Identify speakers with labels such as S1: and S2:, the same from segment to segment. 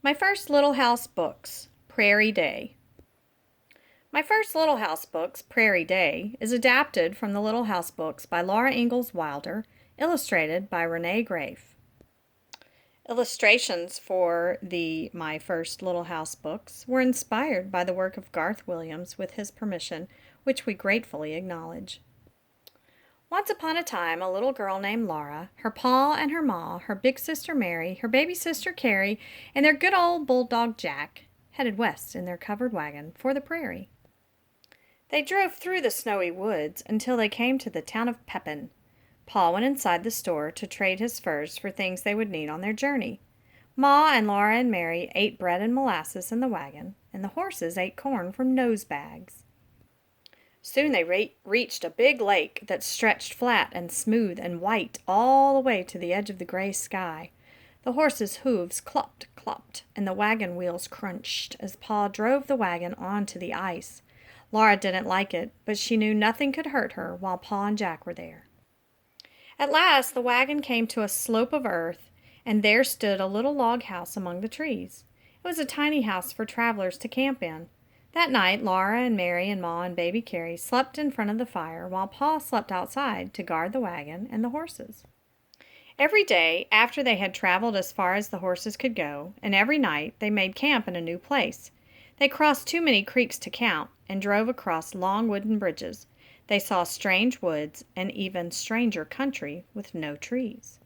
S1: My First Little House Books, Prairie Day. My First Little House Books, Prairie Day, is adapted from the Little House Books by Laura Ingalls Wilder, illustrated by Renee Graef. Illustrations for the My First Little House books were inspired by the work of Garth Williams with his permission, which we gratefully acknowledge. Once upon a time, a little girl named Laura, her pa and her ma, her big sister Mary, her baby sister Carrie, and their good old bulldog Jack, headed west in their covered wagon for the prairie. They drove through the snowy woods until they came to the town of Pepin. Pa went inside the store to trade his furs for things they would need on their journey. Ma and Laura and Mary ate bread and molasses in the wagon, and the horses ate corn from nose bags. Soon they reached a big lake that stretched flat and smooth and white all the way to the edge of the gray sky. The horses' hooves clopped, clopped, and the wagon wheels crunched as Pa drove the wagon onto the ice. Laura didn't like it, but she knew nothing could hurt her while Pa and Jack were there. At last the wagon came to a slope of earth, and there stood a little log house among the trees. It was a tiny house for travelers to camp in. That night, Laura and Mary and Ma and baby Carrie slept in front of the fire while Pa slept outside to guard the wagon and the horses. Every day, after they had traveled as far as the horses could go, and every night, they made camp in a new place. They crossed too many creeks to count and drove across long wooden bridges. They saw strange woods and even stranger country with no trees.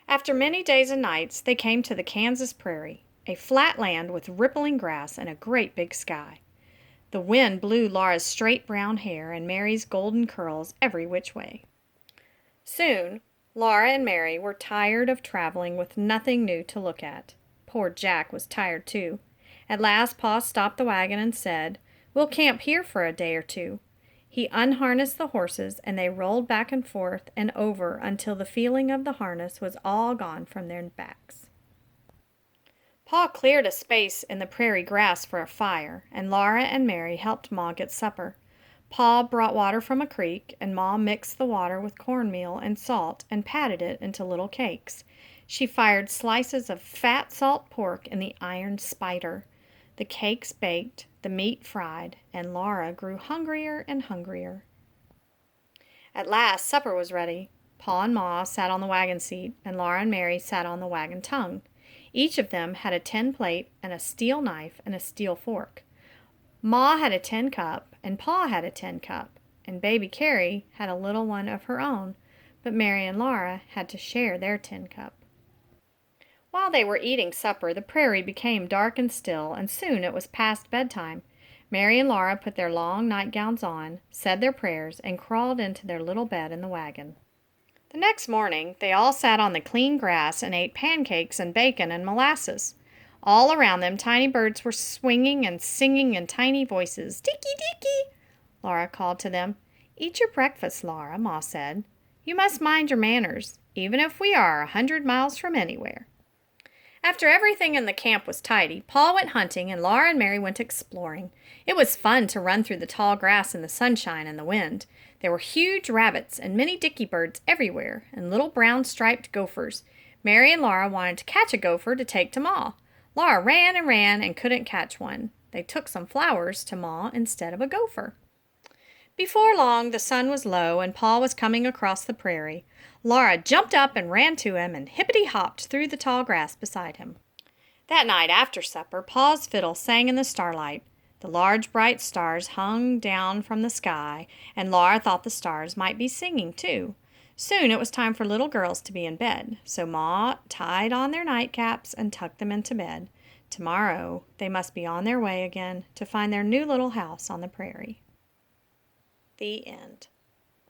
S1: After many days and nights, they came to the Kansas prairie, a flat land with rippling grass and a great big sky. The wind blew Laura's straight brown hair and Mary's golden curls every which way. Soon, Laura and Mary were tired of traveling with nothing new to look at. Poor Jack was tired too. At last Pa stopped the wagon and said, "We'll camp here for a day or two." He unharnessed the horses and they rolled back and forth and over until the feeling of the harness was all gone from their backs. Pa cleared a space in the prairie grass for a fire, and Laura and Mary helped Ma get supper. Pa brought water from a creek, and Ma mixed the water with cornmeal and salt and patted it into little cakes. She fired slices of fat salt pork in the iron spider. The cakes baked, the meat fried, and Laura grew hungrier and hungrier. At last supper was ready. Pa and Ma sat on the wagon seat, and Laura and Mary sat on the wagon tongue. Each of them had a tin plate and a steel knife and a steel fork. Ma had a tin cup, and Pa had a tin cup, and baby Carrie had a little one of her own, but Mary and Laura had to share their tin cup. While they were eating supper, the prairie became dark and still, and soon it was past bedtime. Mary and Laura put their long nightgowns on, said their prayers, and crawled into their little bed in the wagon. The next morning, they all sat on the clean grass and ate pancakes and bacon and molasses. All around them, tiny birds were swinging and singing in tiny voices. "Dicky, Dicky!" Laura called to them. "Eat your breakfast, Laura," Ma said. "You must mind your manners, even if we are 100 miles from anywhere." After everything in the camp was tidy, Pa went hunting and Laura and Mary went exploring. It was fun to run through the tall grass in the sunshine and the wind. There were huge rabbits and many dicky birds everywhere, and little brown striped gophers. Mary and Laura wanted to catch a gopher to take to Ma. Laura ran and couldn't catch one. They took some flowers to Ma instead of a gopher. Before long, the sun was low and Pa was coming across the prairie. Laura jumped up and ran to him and hippity-hopped through the tall grass beside him. That night after supper, Pa's fiddle sang in the starlight. The large bright stars hung down from the sky, and Laura thought the stars might be singing too. Soon it was time for little girls to be in bed, so Ma tied on their nightcaps and tucked them into bed. Tomorrow they must be on their way again to find their new little house on the prairie. The end.